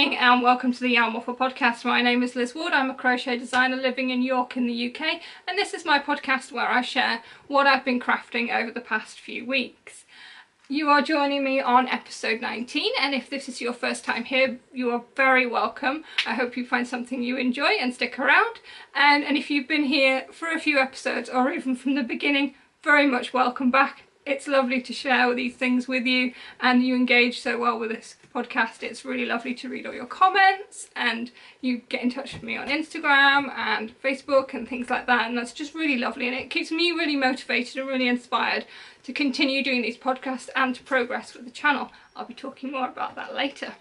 morning and welcome to the Yarn Waffle podcast. My name is Liz Ward. I'm a crochet designer living in York in the UK, and this is my podcast where I share what I've been crafting over the past few weeks. You are joining me on episode 19, and if this is your first time here, you are very welcome. I hope you find something you enjoy and stick around, and if you've been here for a few episodes or even from the beginning, very much welcome back. It's lovely to share these things with you, and you engage so well with this podcast. It's really lovely to read all your comments, and you get in touch with me on Instagram and Facebook and things like that, and that's just really lovely, and it keeps me really motivated and really inspired to continue doing these podcasts and to progress with the channel. I'll be talking more about that later.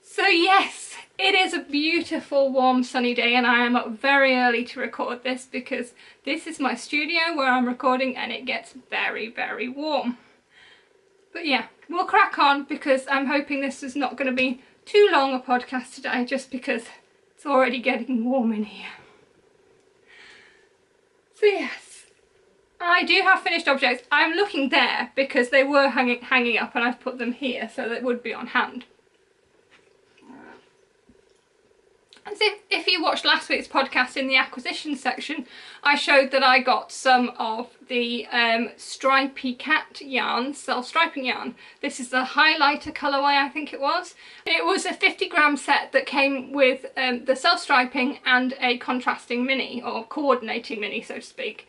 So yes, it is a beautiful warm sunny day, and I am up very early to record this because this is my studio where I'm recording and it gets very warm. But yeah, we'll crack on because I'm hoping this is not going to be too long a podcast today, just because it's already getting warm in here. So yes, I do have finished objects. I'm looking there because they were hanging up and I've put them here so they would be on hand. And so if you watched last week's podcast in the acquisition section, I showed that I got some of the stripy cat yarn, self-striping yarn. This is the highlighter colourway, I think it was. It was a 50-gram set that came with the self-striping and a contrasting mini, or coordinating mini, so to speak.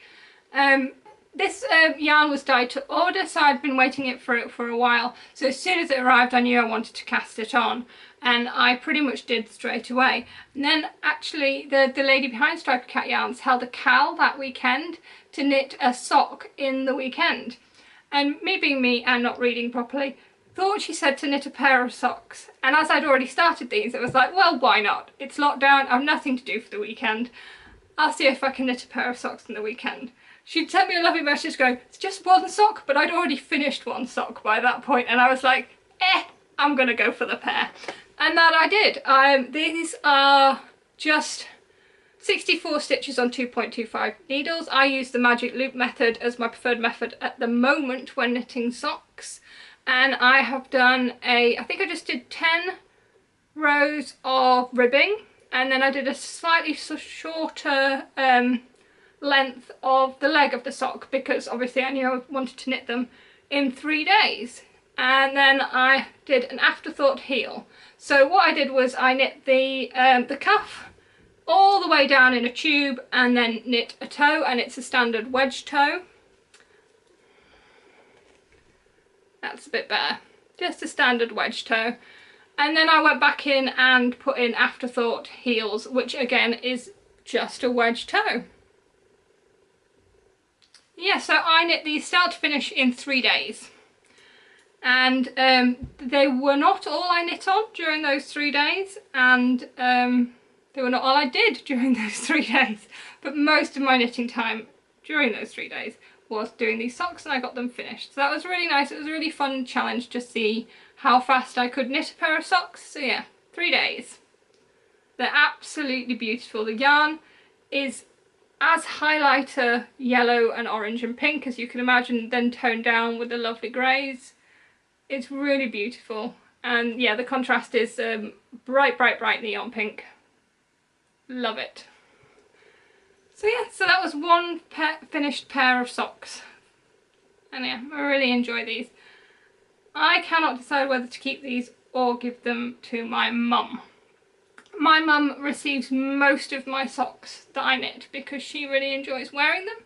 This yarn was dyed to order, so I'd been waiting for it for a while. So as soon as it arrived, I knew I wanted to cast it on, and I pretty much did straight away. And then actually the lady behind Stripy Cat Yarns held a cal that weekend to knit a sock in the weekend. And me being me and not reading properly, thought she said to knit a pair of socks. And as I'd already started these, it was like, well, why not? It's lockdown, I've nothing to do for the weekend. I'll see if I can knit a pair of socks in the weekend. She'd sent me a lovely message going, it's just one sock, but I'd already finished one sock by that point, and I was like, I'm gonna go for the pair. And that I did. These are just 64 stitches on 2.25 needles. I use the magic loop method as my preferred method at the moment when knitting socks. And I have done I think I just did 10 rows of ribbing, and then I did a slightly shorter length of the leg of the sock because obviously I knew I wanted to knit them in 3 days. And then I did an afterthought heel. So what I did was I knit the cuff all the way down in a tube and then knit a toe, and it's a standard wedge toe. That's a bit better. Just a standard wedge toe. And then I went back in and put in afterthought heels, which again is just a wedge toe. Yeah, so I knit these start to finish in 3 days. And they were not all I knit on during those 3 days, and they were not all I did during those 3 days, but most of my knitting time during those 3 days was doing these socks, and I got them finished. So that was really nice. It was a really fun challenge to see how fast I could knit a pair of socks. So yeah, 3 days. They're absolutely beautiful. The yarn is as highlighter yellow and orange and pink as you can imagine, then toned down with the lovely greys. It's really beautiful, and yeah, the contrast is bright neon pink. Love it. So yeah, so that was one finished pair of socks, and yeah, I really enjoy these. I cannot decide whether to keep these or give them to my mum. My mum receives most of my socks that I knit because she really enjoys wearing them.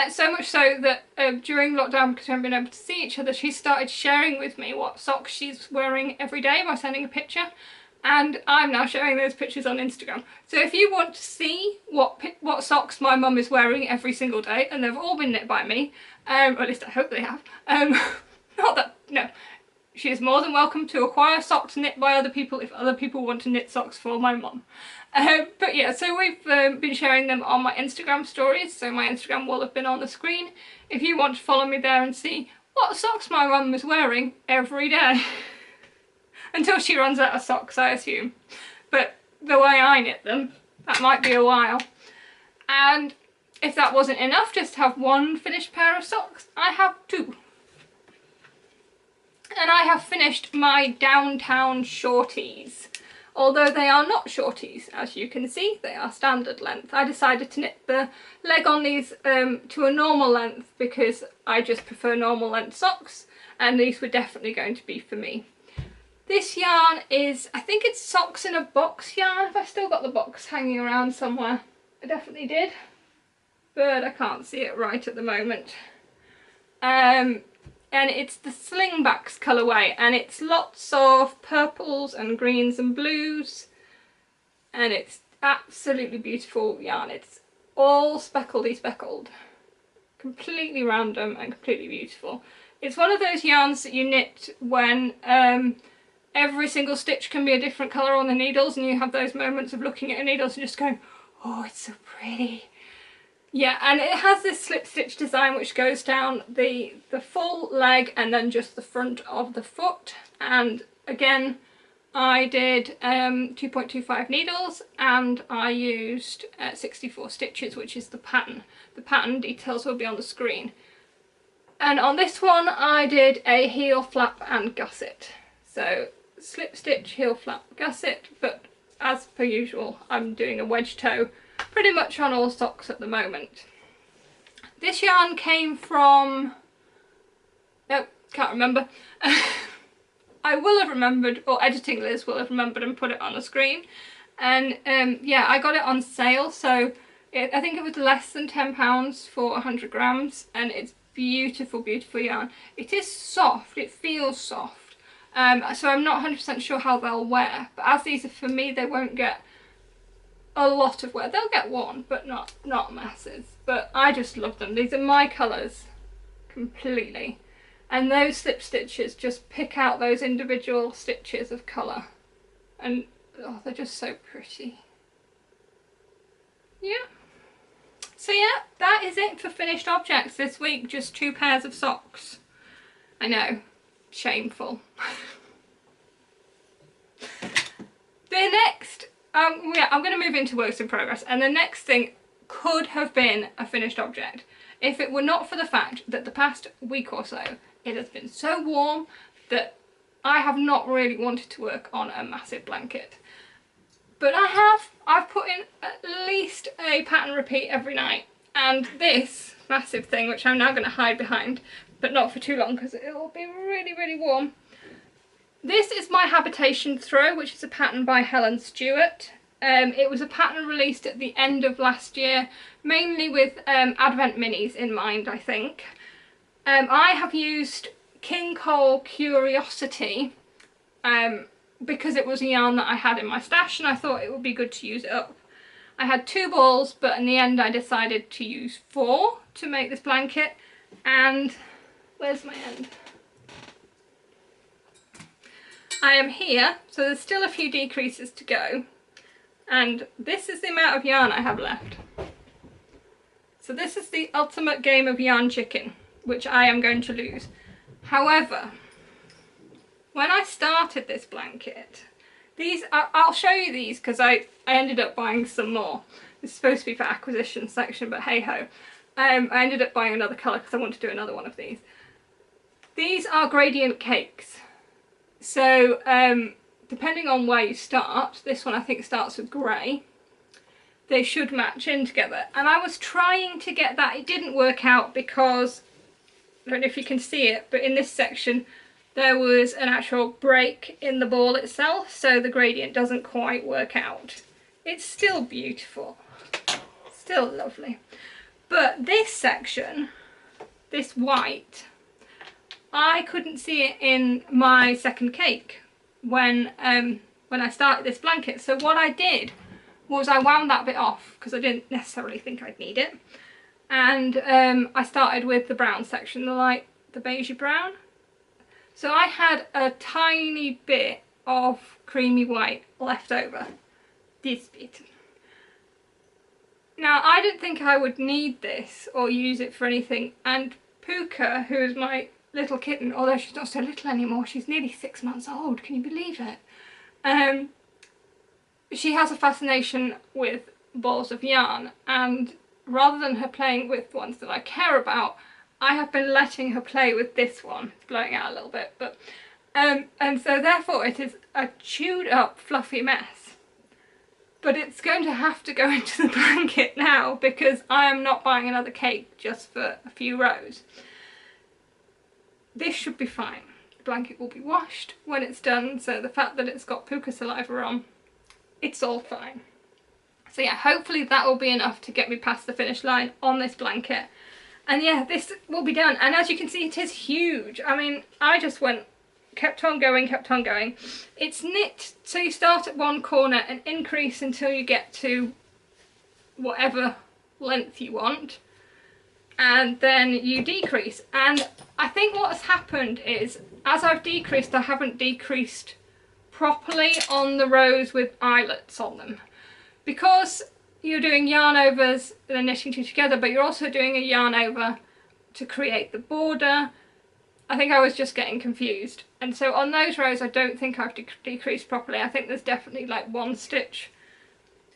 So much so that during lockdown, because we haven't been able to see each other, she started sharing with me what socks she's wearing every day by sending a picture, and I'm now sharing those pictures on Instagram. So if you want to see what socks my mum is wearing every single day, and they've all been knit by me, or at least I hope they have, no. She is more than welcome to acquire socks knit by other people if other people want to knit socks for my mum. But yeah, so we've been sharing them on my Instagram stories, so my Instagram will have been on the screen if you want to follow me there and see what socks my mum is wearing every day. Until she runs out of socks, I assume. But the way I knit them, that might be a while. And if that wasn't enough, just to have one finished pair of socks, I have 2. And I have finished my downtown shorties. although they are not shorties, as you can see, they are standard length. I decided to knit the leg on these to a normal length because I just prefer normal length socks, and these were definitely going to be for me. This yarn is, I think it's Socks in a Box yarn, if I still got the box hanging around somewhere. I definitely did, but I can't see it right at the moment. And it's the Slingbacks colourway, and it's lots of purples and greens and blues, and it's absolutely beautiful yarn. It's all speckledy speckled, completely random and completely beautiful. It's one of those yarns that you knit when every single stitch can be a different colour on the needles, and you have those moments of looking at your needles and just going, oh, it's so pretty. Yeah, and it has this slip stitch design which goes down the full leg and then just the front of the foot. And again, I did 2.25 needles, and I used 64 stitches, which is the pattern. The pattern details will be on the screen. And on this one I did a heel flap and gusset. So slip stitch, heel flap, gusset, but as per usual I'm doing a wedge toe pretty much on all socks at the moment. This yarn came from, nope, can't remember. I will have remembered, or editing Liz will have remembered and put it on the screen. And yeah, I got it on sale, so I think it was less than £10 for 100 grams, and it's beautiful, beautiful yarn. It is soft, it feels soft, so I'm not 100% sure how they'll wear, but as these are for me, they won't get a lot of wear. They'll get worn, but not masses. But I just love them. These are my colours completely, and those slip stitches just pick out those individual stitches of colour, and oh, they're just so pretty. Yeah. So yeah, that is it for finished objects this week. Just 2 pairs of socks. I know, shameful. The next, yeah, I'm going to move into works in progress, and the next thing could have been a finished object if it were not for the fact that the past week or so it has been so warm that I have not really wanted to work on a massive blanket. But I've put in at least a pattern repeat every night, and this massive thing, which I'm now going to hide behind, but not for too long because it will be really, really warm. This is my Habitation throw, which is a pattern by Helen Stewart. It was a pattern released at the end of last year, mainly with Advent minis in mind, I think. I have used King Cole Curiosity because it was a yarn that I had in my stash and I thought it would be good to use it up. I had 2 balls, but in the end I decided to use 4 to make this blanket, and where's my end? I am here, so there's still a few decreases to go, and this is the amount of yarn I have left. So this is the ultimate game of yarn chicken, which I am going to lose. However, when I started this blanket, these, I'll show you these because I ended up buying some more. It's supposed to be for acquisition section, but hey ho. I ended up buying another colour because I want to do another one of these. These are gradient cakes. So depending on where you start, this one I think starts with grey, they should match in together. And I was trying to get that, it didn't work out because, I don't know if you can see it, but in this section there was an actual break in the ball itself, so the gradient doesn't quite work out. It's still beautiful, still lovely. But this section, this white, I couldn't see it in my second cake when I started this blanket. So what I did was I wound that bit off because I didn't necessarily think I'd need it. And I started with the brown section, the beigey brown. So I had a tiny bit of creamy white left over, this bit. Now I didn't think I would need this or use it for anything, and Puka, who is my little kitten, although she's not so little anymore, she's nearly 6 months old, can you believe it? She has a fascination with balls of yarn, and rather than her playing with ones that I care about, I have been letting her play with this one. It's blowing out a little bit, but and so therefore it is a chewed up fluffy mess. but it's going to have to go into the blanket now because I am not buying another cake just for a few rows. This should be fine. The blanket will be washed when it's done, so the fact that it's got puka saliva on, it's all fine. So yeah, hopefully that will be enough to get me past the finish line on this blanket. And yeah, this will be done. And as you can see, it is huge. I mean, I just kept on going, kept on going. It's knit, so you start at one corner and increase until you get to whatever length you want. And then you decrease. And I think what has happened is, as I've decreased, I haven't decreased properly on the rows with eyelets on them. Because you're doing yarn overs and then knitting two together, but you're also doing a yarn over to create the border, I think I was just getting confused. And so on those rows, I don't think I've decreased properly. I think there's definitely like one stitch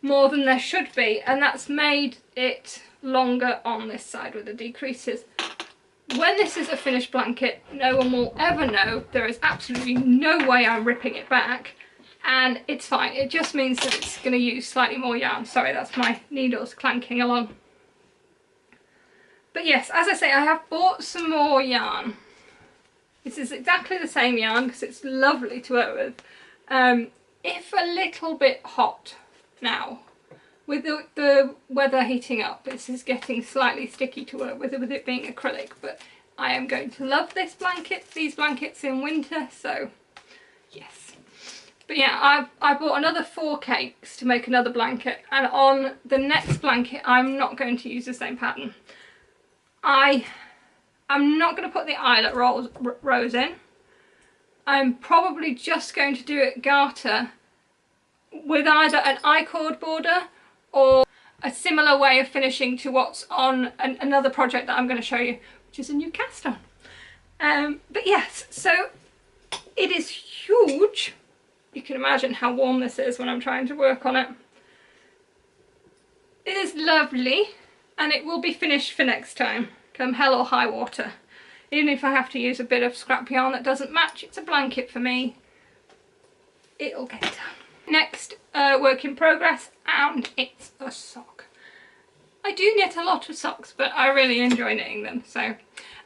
more than there should be, and that's made it longer on this side with the decreases. When this is a finished blanket, no one will ever know. There is absolutely no way I'm ripping it back, and it's fine. It just means that it's going to use slightly more yarn. Sorry, that's my needles clanking along. But yes, as I say, I have bought some more yarn. This is exactly the same yarn because it's lovely to work with. If a little bit hot now. With the weather heating up, this is getting slightly sticky to work with it being acrylic, but I am going to love these blankets in winter, so yes. But yeah, I bought another 4 cakes to make another blanket, and on the next blanket I'm not going to use the same pattern. I'm not going to put the eyelet rows in. I'm probably just going to do it garter with either an I-cord border or a similar way of finishing to what's on another project that I'm going to show you, which is a new cast on. But yes, so it is huge. You can imagine how warm this is when I'm trying to work on it. It is lovely, and it will be finished for next time, come hell or high water. Even if I have to use a bit of scrap yarn that doesn't match, it's a blanket for me. It'll get done. Next work in progress, and it's a sock. I do knit a lot of socks, but I really enjoy knitting them. So,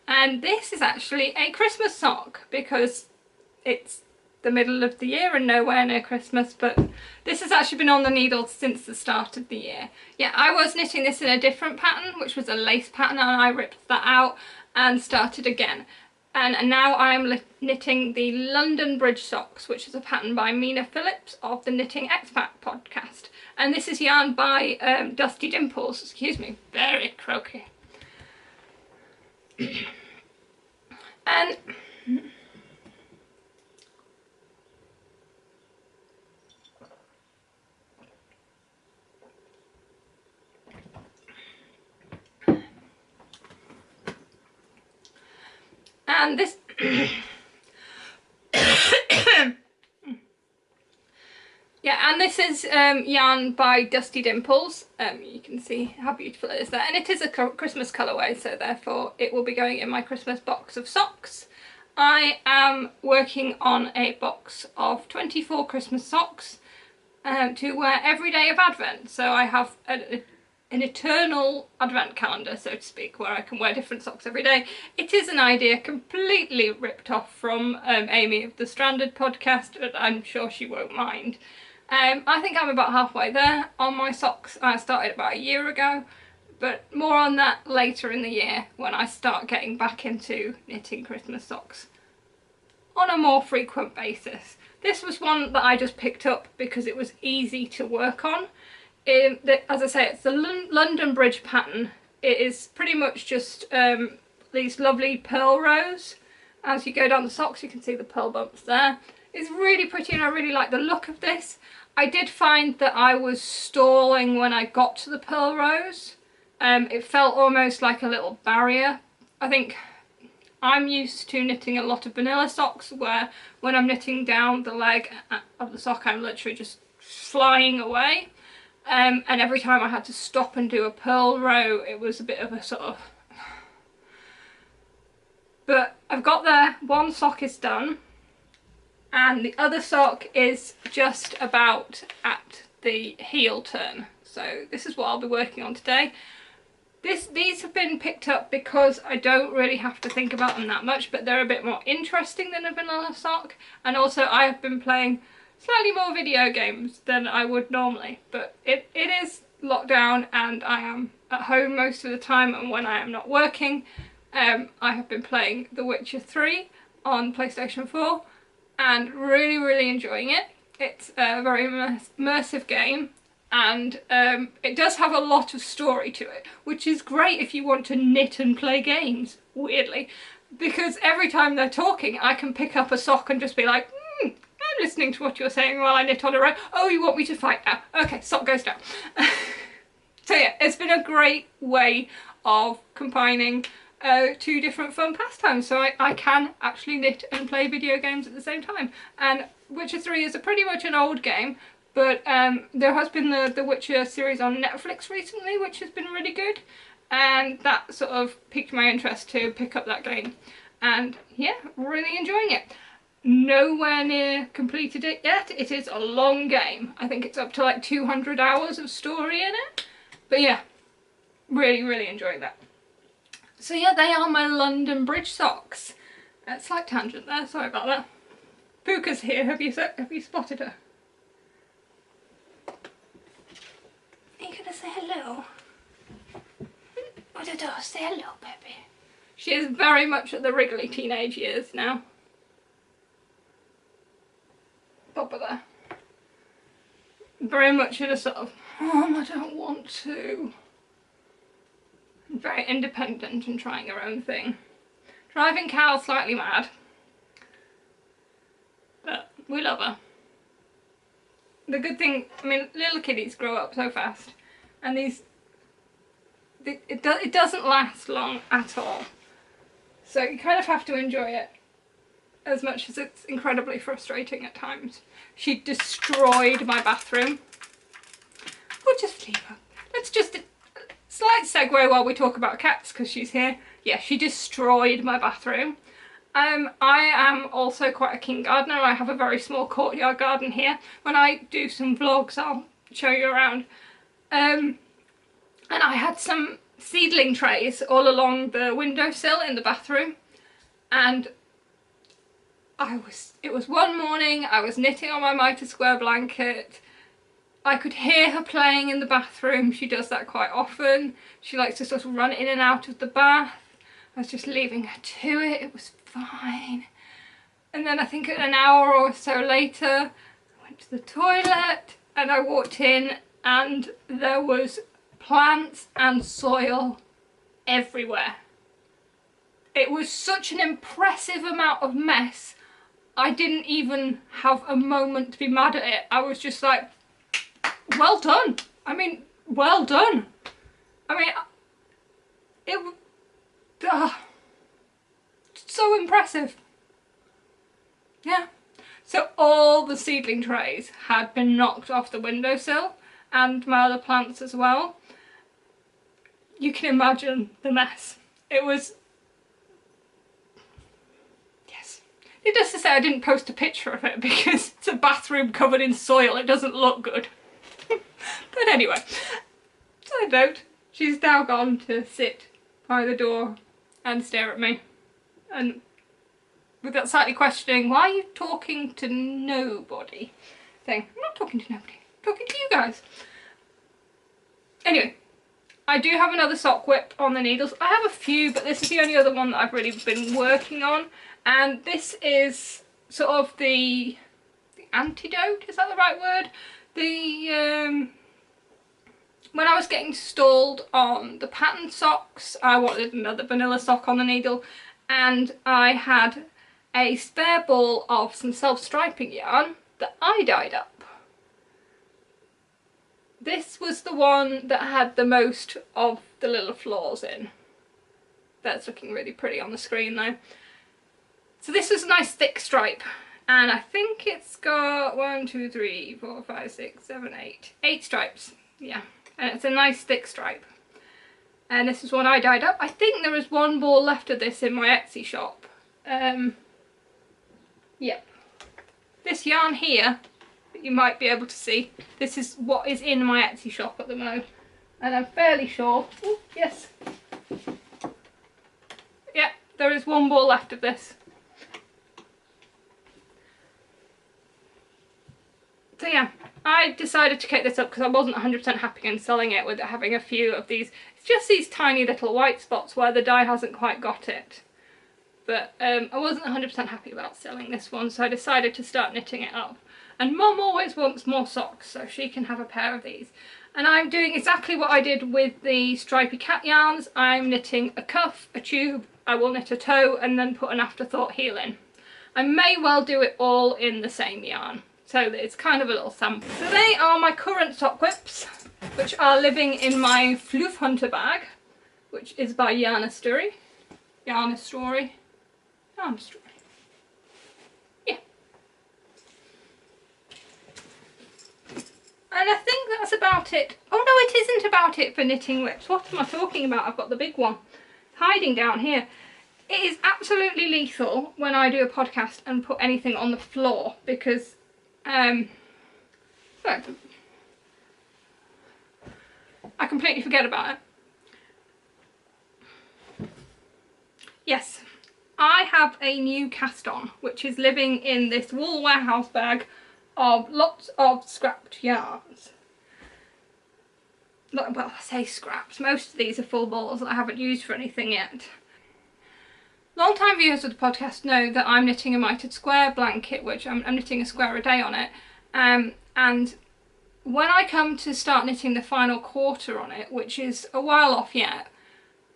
and this is actually a Christmas sock because it's the middle of the year and nowhere near Christmas, but this has actually been on the needle since the start of the year. Yeah, I was knitting this in a different pattern, which was a lace pattern, and I ripped that out and started again. And now I'm knitting the London Bridge socks, which is a pattern by Mina Phillips of the Knitting Expat podcast. And this is yarn by Dusty Dimples. Excuse me, very croaky. And this yeah, and this is yarn by Dusty Dimples. You can see how beautiful it is there, and it is a Christmas colourway, so therefore it will be going in my Christmas box of socks. I am working on a box of 24 Christmas socks to wear every day of Advent, so I have an eternal advent calendar, so to speak, where I can wear different socks every day. It is an idea completely ripped off from Amy of the Stranded podcast, but I'm sure she won't mind. I think I'm about halfway there on my socks. I started about a year ago, but more on that later in the year when I start getting back into knitting Christmas socks on a more frequent basis. This was one that I just picked up because it was easy to work on. As I say, it's the London Bridge pattern. It is pretty much just these lovely pearl rows. As you go down the socks, you can see the pearl bumps there. It's really pretty, and I really like the look of this. I did find that I was stalling when I got to the pearl rows. It felt almost like a little barrier. I think I'm used to knitting a lot of vanilla socks where when I'm knitting down the leg of the sock, I'm literally just flying away. And every time I had to stop and do a pearl row, it was a bit of a sort of... But I've got there, one sock is done, and the other sock is just about at the heel turn. So this is what I'll be working on today. These have been picked up because I don't really have to think about them that much, but they're a bit more interesting than a vanilla sock, and also I have been playing slightly more video games than I would normally, but it is lockdown and I am at home most of the time, and when I am not working I have been playing The Witcher 3 on PlayStation 4 and really enjoying it. It's a very immersive game, and it does have a lot of story to it, which is great if you want to knit and play games, weirdly, because every time they're talking I can pick up a sock and just be like, I'm listening to what you're saying while I knit on a row. Oh, you want me to fight now? Okay, sock goes down. So yeah, it's been a great way of combining two different fun pastimes, so I can actually knit and play video games at the same time. And Witcher 3 is pretty much an old game, but there has been the Witcher series on Netflix recently, which has been really good, and that sort of piqued my interest to pick up that game. And yeah, really enjoying it. Nowhere near completed it yet. It is a long game. I think it's up to like 200 hours of story in it. But yeah, really enjoying that. So yeah, they are my London Bridge socks. Slight tangent there, sorry about that. Puka's here, have you spotted her? Are you gonna say hello? What a dog, say hello, baby. She is very much at the wriggly teenage years now. Papa there. Very much in a sort of, I don't want to. Very independent and trying her own thing. Driving Cal slightly mad. But we love her. The good thing, I mean, little kiddies grow up so fast, and it doesn't last long at all. So you kind of have to enjoy it, as much as it's incredibly frustrating at times. She destroyed my bathroom. We'll just leave her. Let's just, slight segue while we talk about cats, because she's here. Yeah, she destroyed my bathroom. I am also quite a keen gardener. I have a very small courtyard garden here. When I do some vlogs, I'll show you around. And I had some seedling trays all along the windowsill in the bathroom, and it was one morning, I was knitting on my mitre square blanket. I could hear her playing in the bathroom. She does that quite often. She likes to sort of run in and out of the bath. I was just leaving her to it. It was fine. And then I think an hour or so later, I went to the toilet and I walked in and there was plants and soil everywhere. It was such an impressive amount of mess. I didn't even have a moment to be mad at it. I was just like, well done. I mean, well done. I mean, so impressive. Yeah. So all the seedling trays had been knocked off the windowsill, and my other plants as well. You can imagine the mess. It was... Yes. Needless to say, I didn't post a picture of it because it's a bathroom covered in soil. It doesn't look good. But anyway, side note, she's now gone to sit by the door and stare at me. And with that slightly questioning, why are you talking to nobody thing? I'm not talking to nobody, I'm talking to you guys. Anyway, I do have another sock whip on the needles. I have a few, but this is the only other one that I've really been working on. And this is sort of the antidote, is that the right word? When I was getting stalled on the pattern socks, I wanted another vanilla sock on the needle, and I had a spare ball of some self-striping yarn that I dyed up. This was the one that had the most of the little flaws in. That's looking really pretty on the screen though. So this was a nice thick stripe, and I think it's got 1, 2, 3, 4, 5, 6, 7, 8. 8 stripes, yeah. And it's a nice thick stripe. And this is one I dyed up. I think there is one ball left of this in my Etsy shop. Yep. This yarn here that you might be able to see. This is what is in my Etsy shop at the moment, and I'm fairly sure, oh yes, yeah, there is one ball left of this. So yeah, I decided to kit this up because I wasn't 100% happy in selling it with it having a few of these. It's just these tiny little white spots where the dye hasn't quite got it. But I wasn't 100% happy about selling this one, so I decided to start knitting it up. And Mum always wants more socks, so she can have a pair of these. And I'm doing exactly what I did with the stripy cat yarns. I'm knitting a cuff, a tube, I will knit a toe, and then put an afterthought heel in. I may well do it all in the same yarn. So it's kind of a little sample. So they are my current sock whips, which are living in my Floof Hunter bag, which is by Yarn Story. Yeah. And I think that's about it. Oh no, it isn't about it for knitting whips. What am I talking about? I've got the big one hiding down here. It is absolutely lethal when I do a podcast and put anything on the floor because I completely forget about it. Yes, I have a new cast on which is living in this wool warehouse bag of lots of scrapped yarns. Well, I say scraps, most of these are full balls that I haven't used for anything yet. Long-time viewers of the podcast know that I'm knitting a mitered square blanket, which I'm knitting a square a day on it, and when I come to start knitting the final quarter on it, which is a while off yet,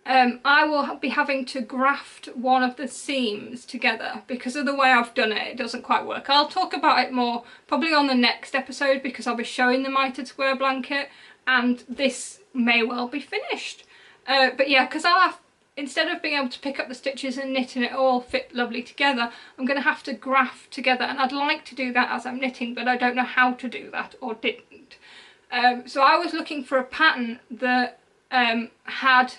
I will be having to graft one of the seams together because of the way I've done it. It doesn't quite work. I'll talk about it more probably on the next episode because I'll be showing the mitered square blanket and this may well be finished. But yeah, because I'll have, instead of being able to pick up the stitches and knit and it all fit lovely together, I'm going to have to graft together, and I'd like to do that as I'm knitting, but I don't know how to do that or didn't. So I was looking for a pattern that had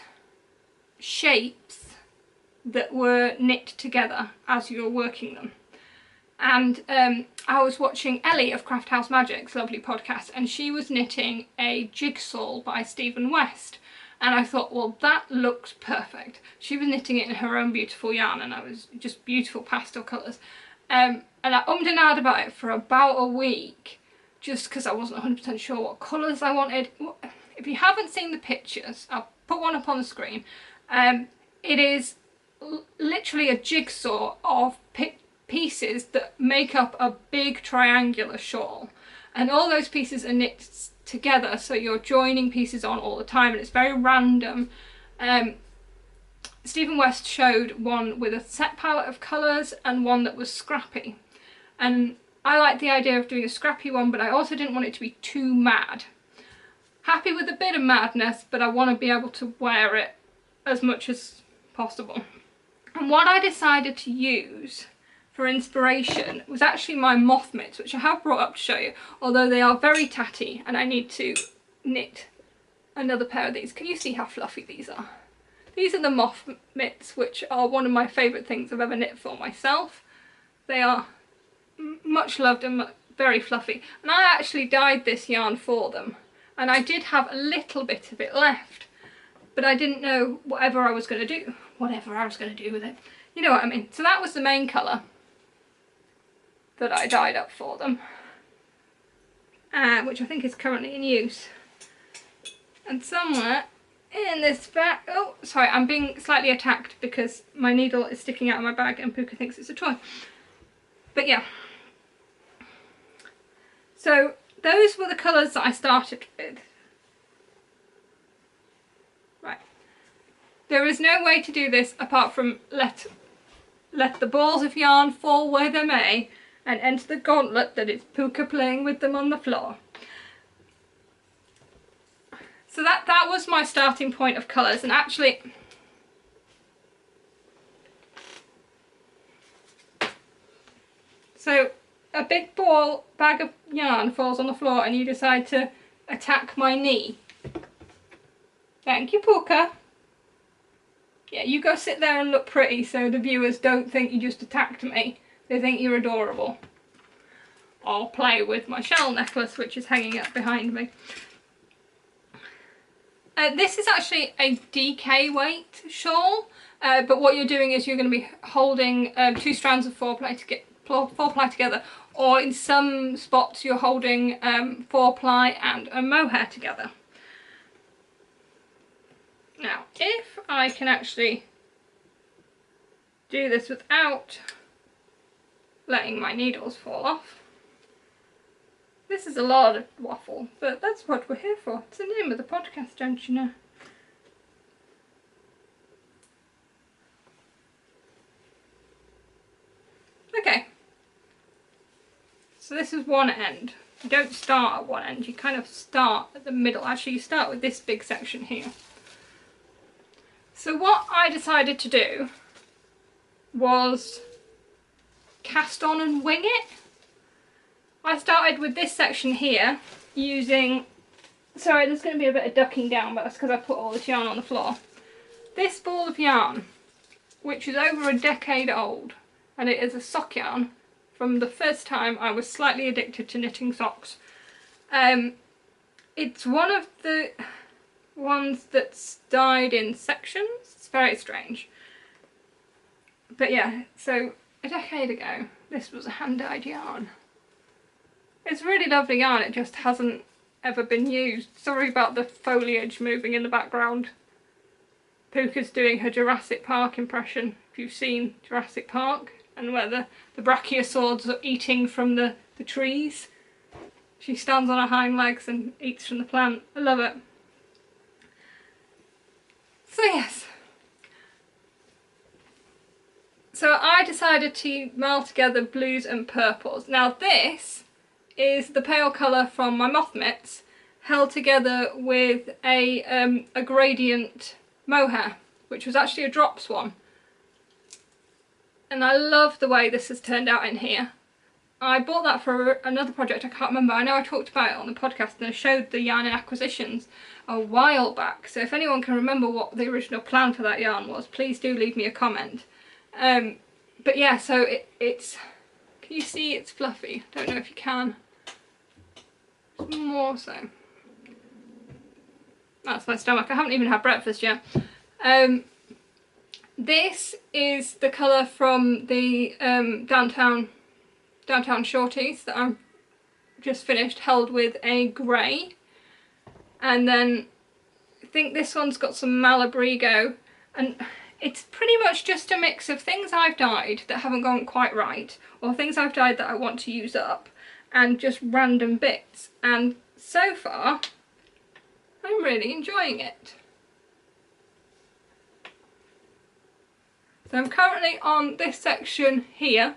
shapes that were knit together as you're working them. And I was watching Ellie of Craft House Magic's lovely podcast, and she was knitting a Jigshawl by Stephen West. And I thought, well, that looks perfect. She was knitting it in her own beautiful yarn, and I was just beautiful pastel colours. And I ummed and ahed about it for about a week, just because I wasn't 100% sure what colours I wanted. If you haven't seen the pictures, I'll put one up on the screen. It is literally a jigsaw of pieces that make up a big triangular shawl. And all those pieces are knit together, so you're joining pieces on all the time, and it's very random. Stephen West showed one with a set palette of colours and one that was scrappy, and I like the idea of doing a scrappy one, but I also didn't want it to be too mad. Happy with a bit of madness, but I want to be able to wear it as much as possible. And what I decided to use for inspiration was actually my moth mitts, which I have brought up to show you, although they are very tatty and I need to knit another pair of these. Can you see how fluffy these are? These are the moth mitts, which are one of my favourite things I've ever knit for myself. They are much loved and very fluffy, and I actually dyed this yarn for them, and I did have a little bit of it left, but I didn't know whatever I was going to do with it. You know what I mean? So that was the main colour that I dyed up for them, which I think is currently in use. And somewhere in this bag, oh sorry, I'm being slightly attacked because my needle is sticking out of my bag and Puka thinks it's a toy. But yeah, so those were the colours that I started with. Right, there is no way to do this apart from let the balls of yarn fall where they may and enter the gauntlet that is Puka playing with them on the floor. So that was my starting point of colours, and actually so a big bag of yarn falls on the floor and you decide to attack my knee. Thank you, Puka. Yeah, you go sit there and look pretty so the viewers don't think you just attacked me. They think you're adorable. I'll play with my shell necklace, which is hanging up behind me. This is actually a DK weight shawl, but what you're doing is you're going to be holding 2 strands of 4-ply together, or in some spots you're holding 4-ply and a mohair together. Now, if I can actually do this without letting my needles fall off. This is a lot of waffle, but that's what we're here for. It's the name of the podcast, don't you know? Okay. So this is one end. You don't start at one end, you kind of start at the middle. Actually, you start with this big section here. So what I decided to do was cast on and wing it. I started with this section here using, sorry there's going to be a bit of ducking down, but that's because I put all this yarn on the floor. This ball of yarn, which is over a decade old, and it is a sock yarn from the first time I was slightly addicted to knitting socks. It's one of the ones that's dyed in sections. It's very strange. But yeah, so a decade ago this was a hand-dyed yarn. It's really lovely yarn, it just hasn't ever been used. Sorry about the foliage moving in the background. Puka's doing her Jurassic Park impression, if you've seen Jurassic Park, and where the brachiosaurs are eating from the trees. She stands on her hind legs and eats from the plant. I love it. So yes. So I decided to meld together blues and purples. Now this is the pale colour from my moth mitts held together with a gradient mohair, which was actually a drops one. And I love the way this has turned out in here. I bought that for another project, I can't remember. I know I talked about it on the podcast and I showed the yarn and acquisitions a while back. So if anyone can remember what the original plan for that yarn was, please do leave me a comment. But yeah, so it's, can you see it's fluffy? I don't know if you can. More so. That's my stomach. I haven't even had breakfast yet. This is the colour from the downtown shorties that I've just finished, held with a grey. And then I think this one's got some Malabrigo, and it's pretty much just a mix of things I've dyed that haven't gone quite right, or things I've dyed that I want to use up, and just random bits. And so far I'm really enjoying it. So I'm currently on this section here.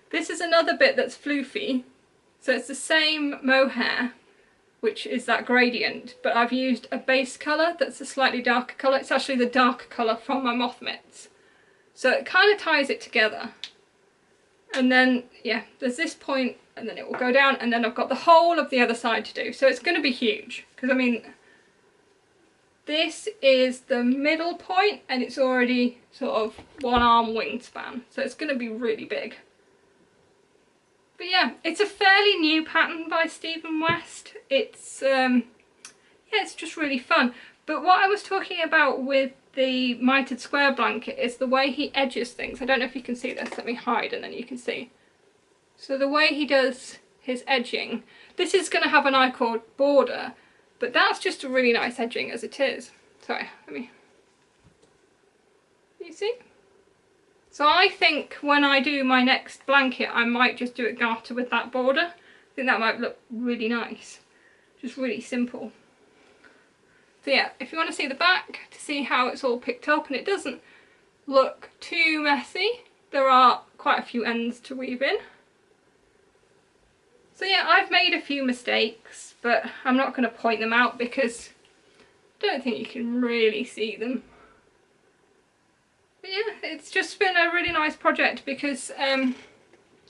This is another bit that's floofy, so it's the same mohair, which is that gradient, but I've used a base colour that's a slightly darker colour. It's actually the darker colour from my moth mitts, so it kind of ties it together. And then yeah, there's this point and then it will go down, and then I've got the whole of the other side to do, so it's going to be huge, because I mean this is the middle point and it's already sort of one arm wingspan, so it's going to be really big. But yeah, it's a fairly new pattern by Stephen West. It's yeah, it's just really fun. But what I was talking about with the mitered square blanket is the way he edges things. I don't know if you can see this. Let me hide and then you can see. So the way he does his edging, this is going to have an I-cord border, but that's just a really nice edging as it is. Sorry, let me, you see? So I think when I do my next blanket I might just do it garter with that border. I think that might look really nice. Just really simple. So yeah, if you want to see the back to see how it's all picked up and it doesn't look too messy, there are quite a few ends to weave in. So yeah, I've made a few mistakes, but I'm not going to point them out because I don't think you can really see them. But yeah, it's just been a really nice project because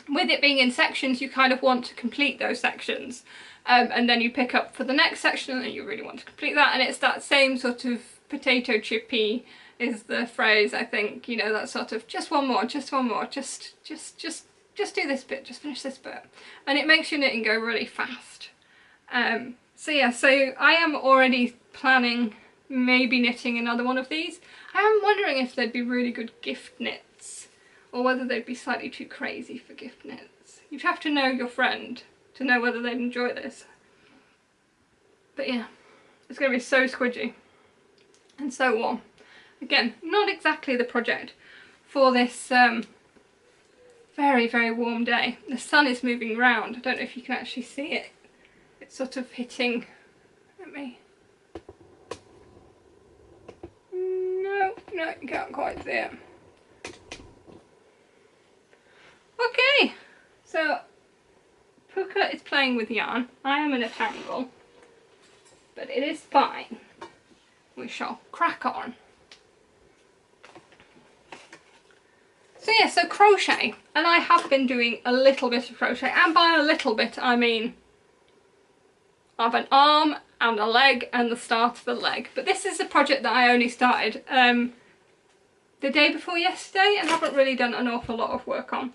with it being in sections, you kind of want to complete those sections. And then you pick up for the next section and you really want to complete that, and it's that same sort of potato chippy is the phrase, I think, you know, that sort of just one more, just just do this bit, just finish this bit. And it makes your knitting go really fast. So yeah, so I am already planning maybe knitting another one of these. I am wondering if they'd be really good gift knits, or whether they'd be slightly too crazy for gift knits. You'd have to know your friend to know whether they'd enjoy this. But yeah, it's going to be so squidgy and so warm. Again, not exactly the project for this very, very warm day. The sun is moving round. I don't know if you can actually see it. It's sort of hitting at me. No, you can't quite see it. Okay, so Puka is playing with yarn. I am in a tangle, but it is fine. We shall crack on. So yeah, so crochet, and I have been doing a little bit of crochet, and by a little bit I mean I've an arm and a leg and the start of a leg. But this is a project that I only started the day before yesterday and haven't really done an awful lot of work on.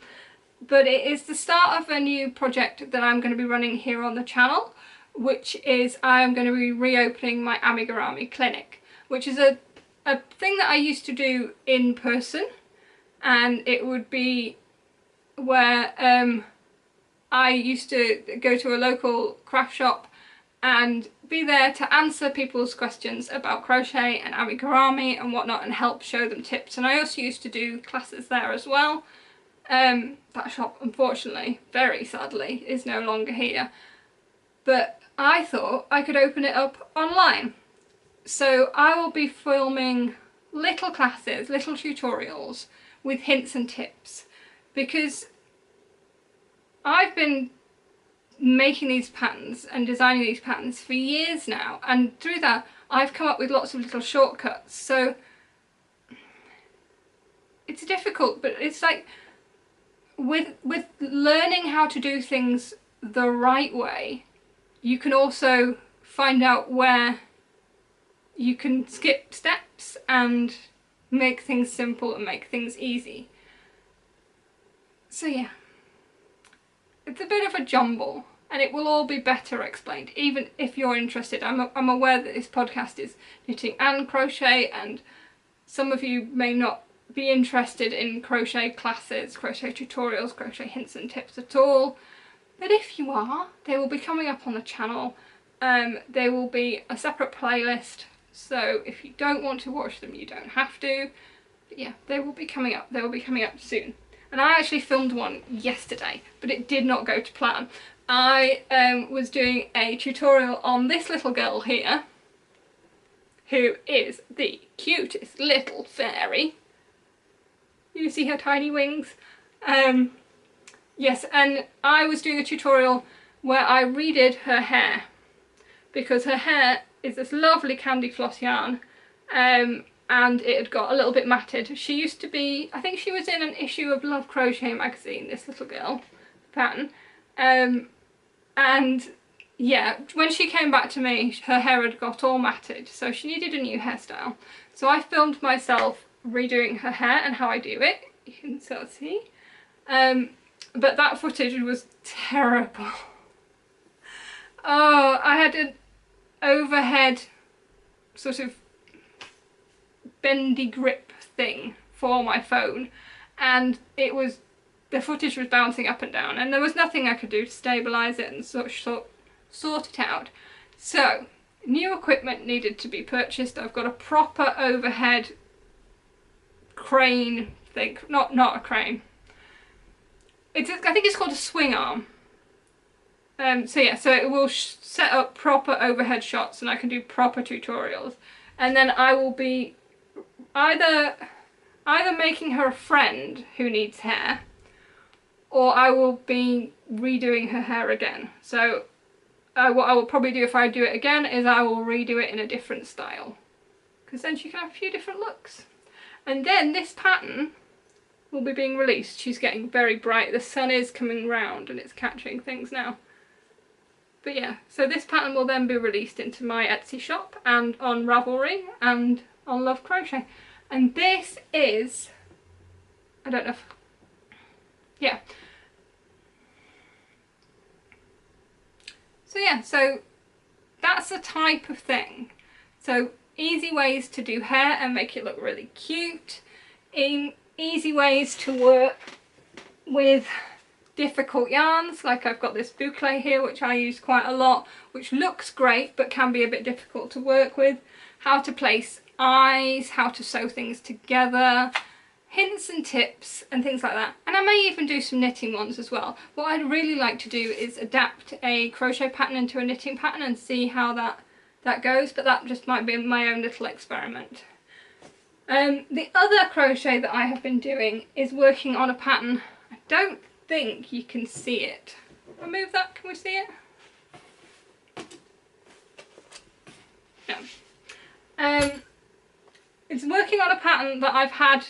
But it is the start of a new project that I'm going to be running here on the channel, which is I am going to be reopening my amigurumi clinic, which is a thing that I used to do in person, and it would be where I used to go to a local craft shop and be there to answer people's questions about crochet and amigurumi and whatnot, and help show them tips. And I also used to do classes there as well. That shop, unfortunately, very sadly, is no longer here. But I thought I could open it up online. So I will be filming little classes, little tutorials with hints and tips, because I've been making these patterns and designing these patterns for years now, and through that I've come up with lots of little shortcuts. So it's difficult, but it's like with learning how to do things the right way, you can also find out where you can skip steps and make things simple and make things easy. So yeah, it's a bit of a jumble, and it will all be better explained, even if you're interested. I'm aware that this podcast is knitting and crochet, and some of you may not be interested in crochet classes, crochet tutorials, crochet hints and tips at all. But if you are, they will be coming up on the channel. They will be a separate playlist, so if you don't want to watch them, you don't have to. But yeah, they will be coming up. They will be coming up soon. And I actually filmed one yesterday, but it did not go to plan. I was doing a tutorial on this little girl here, who is the cutest little fairy. You see her tiny wings? Yes, and I was doing a tutorial where I redid her hair, because her hair is this lovely candy floss yarn, and it had got a little bit matted. She used to be, I think she was in an issue of Love Crochet magazine, this little girl pattern, and yeah, when she came back to me, her hair had got all matted, so she needed a new hairstyle. So I filmed myself redoing her hair and how I do it. You can sort of see. But that footage was terrible. Oh, I had an overhead sort of bendy grip thing for my phone, and it was, the footage was bouncing up and down, and there was nothing I could do to stabilise it and sort it out. So new equipment needed to be purchased. I've got a proper overhead crane thing, not a crane. I think it's called a swing arm. So yeah, so it will set up proper overhead shots, and I can do proper tutorials. And then I will be either making her a friend who needs hair, or I will be redoing her hair again. So what I will probably do if I do it again is I will redo it in a different style, because then she can have a few different looks. And then this pattern will be being released. She's getting very bright. The sun is coming round and it's catching things now. But yeah, so this pattern will then be released into my Etsy shop and on Ravelry and on Love Crochet. And this is, I don't know if, yeah, So yeah, so that's the type of thing. So easy ways to do hair and make it look really cute. Easy ways to work with difficult yarns, like I've got this boucle here which I use quite a lot, which looks great but can be a bit difficult to work with. How to place eyes, how to sew things together, hints and tips and things like that. And I may even do some knitting ones as well. What I'd really like to do is adapt a crochet pattern into a knitting pattern and see how that goes, but that just might be my own little experiment. The other crochet that I have been doing is working on a pattern. I don't think you can see it. Remove that, can we see it? No. It's working on a pattern that I've had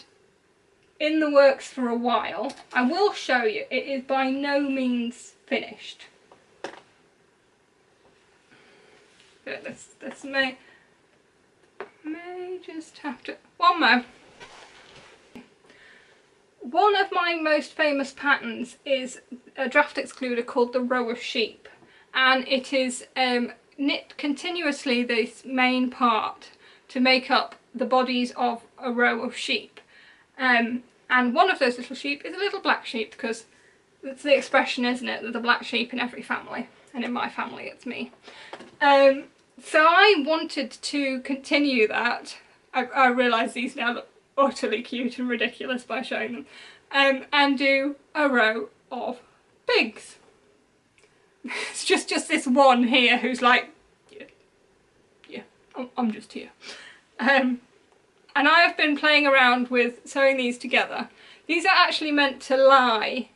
in the works for a while. I will show you, it is by no means finished. This may just have to, one more. One of my most famous patterns is a draft excluder called the Row of Sheep, and it is knit continuously this main part to make up the bodies of a row of sheep. And one of those little sheep is a little black sheep, because that's the expression, isn't it, that the black sheep in every family, and in my family it's me. So I wanted to continue that. I realise these now look utterly cute and ridiculous by showing them, and do a row of pigs. It's just this one here who's like, yeah, I'm just here. And I have been playing around with sewing these together. These are actually meant to lie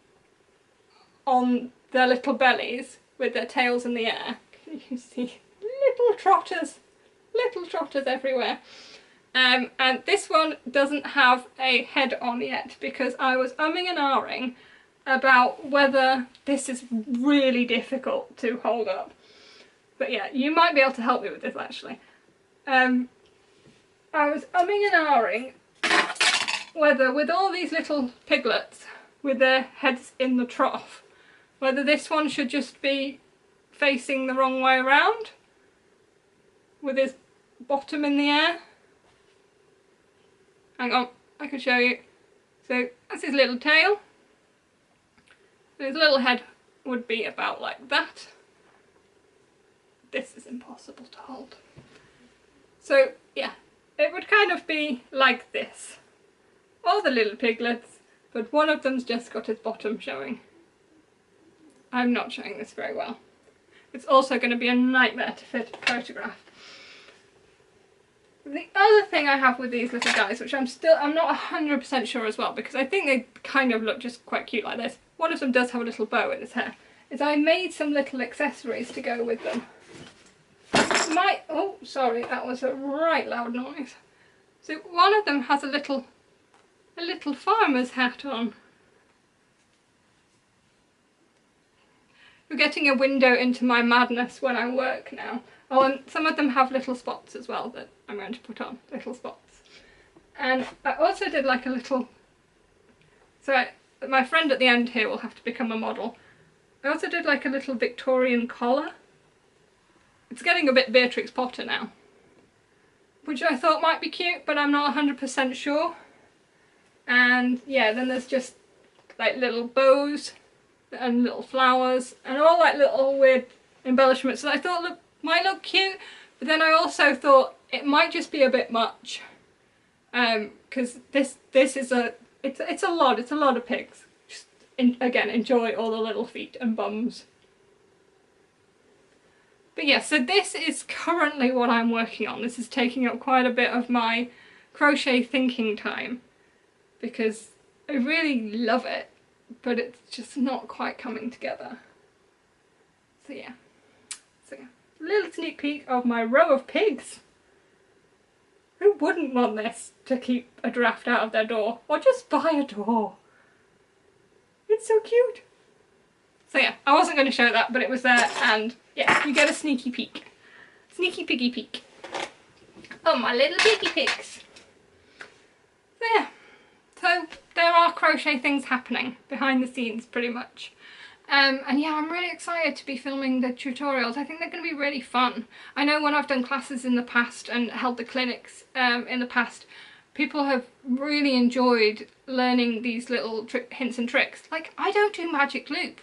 on their little bellies with their tails in the air. Can you see? Little trotters everywhere. And this one doesn't have a head on yet because I was umming and ahhing about whether this is really difficult to hold up. But yeah, you might be able to help me with this actually. I was umming and ahhing whether, with all these little piglets with their heads in the trough, whether this one should just be facing the wrong way around with his bottom in the air. Hang on, I can show you. So that's his little tail. His little head would be about like that. This is impossible to hold. So yeah, it would kind of be like this. All the little piglets, but one of them's just got his bottom showing. I'm not showing this very well. It's also going to be a nightmare to photograph. The other thing I have with these little guys, which I'm not 100% sure as well, because I think they kind of look just quite cute like this. One of them does have a little bow in his hair. Is I made some little accessories to go with them. Oh, sorry, that was a right loud noise. So one of them has a little farmer's hat on. You're getting a window into my madness when I work now. Oh, and some of them have little spots as well that I'm going to put on, little spots. And I also did like a little, my friend at the end here will have to become a model. I also did like a little Victorian collar. It's getting a bit Beatrix Potter now, which I thought might be cute, but I'm not 100% sure. And yeah, then there's just like little bows and little flowers and all like little weird embellishments that I thought might look cute, but then I also thought it might just be a bit much, because this is it's a lot of pigs. Just again, enjoy all the little feet and bums. But yeah, so this is currently what I'm working on. This is taking up quite a bit of my crochet thinking time because I really love it, but it's just not quite coming together. So yeah, a little sneak peek of my row of pigs. Who wouldn't want this to keep a draft out of their door, or just buy a door? It's so cute. So yeah, I wasn't going to show that, but it was there, and yeah, you get a sneaky peek. Sneaky piggy peek. Oh, my little piggy pigs. So yeah, so there are crochet things happening behind the scenes pretty much. And yeah, I'm really excited to be filming the tutorials. I think they're going to be really fun. I know when I've done classes in the past and held the clinics in the past, people have really enjoyed learning these little hints and tricks. Like, I don't do magic loop.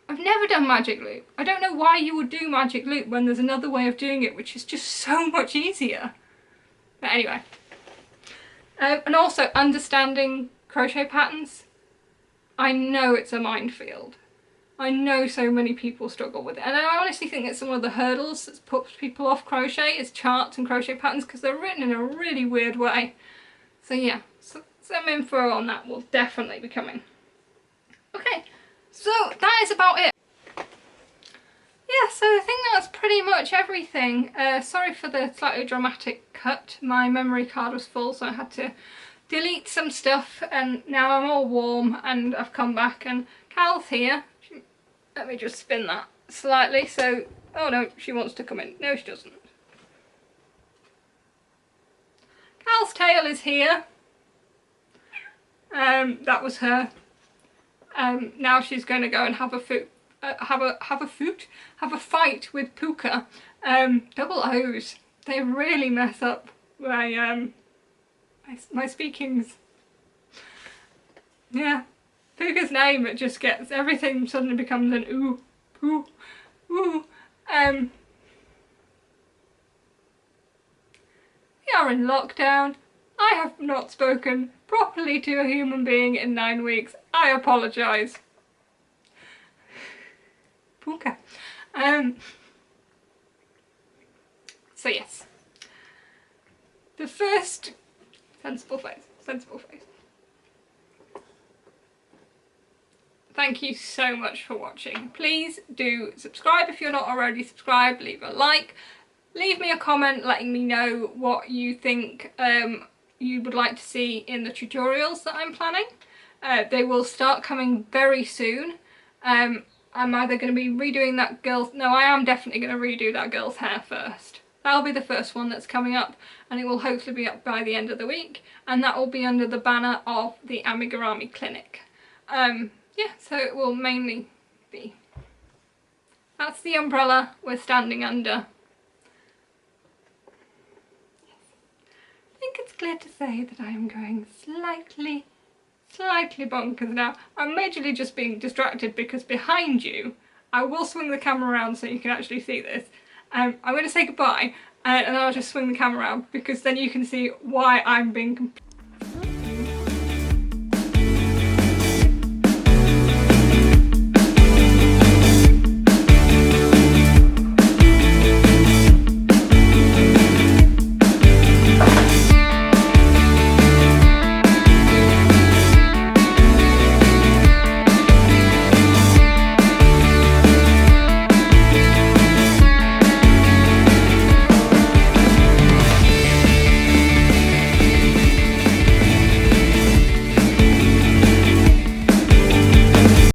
I've never done magic loop. I don't know why you would do magic loop when there's another way of doing it which is just so much easier. But anyway. And also understanding crochet patterns. I know it's a minefield. I know so many people struggle with it, and I honestly think it's one of the hurdles that puts people off crochet is charts and crochet patterns because they're written in a really weird way. So yeah, some info on that will definitely be coming. Okay, so that is about it. Yeah, so I think that's pretty much everything. Sorry for the slightly dramatic cut. My memory card was full, so I had to delete some stuff, and now I'm all warm and I've come back and Cal's here. Let me just spin that slightly so... Oh no, she wants to come in. No, she doesn't. Cal's tail is here. That was her. Now she's going to go and have a fight with Puka. Double O's. They really mess up my speakings. Yeah, Puka's name, it just gets, everything suddenly becomes an ooh, ooh, ooh. We are in lockdown. I have not spoken properly to a human being in 9 weeks. I apologise. Puka. So yes. The first... Sensible face, sensible face. Thank you so much for watching. Please do subscribe if you're not already subscribed, leave a like, leave me a comment letting me know what you think you would like to see in the tutorials that I'm planning. They will start coming very soon. I'm either going to be redoing that girl's... No, I am definitely going to redo that girl's hair first. That'll be the first one that's coming up, and it will hopefully be up by the end of the week, and that will be under the banner of the Amigurumi Clinic. Yeah, so it will mainly be... That's the umbrella we're standing under. Yes. I think it's clear to say that I am going slightly bonkers now. I'm majorly just being distracted because behind you, I will swing the camera around so you can actually see this. I'm going to say goodbye and I'll just swing the camera around because then you can see why I'm being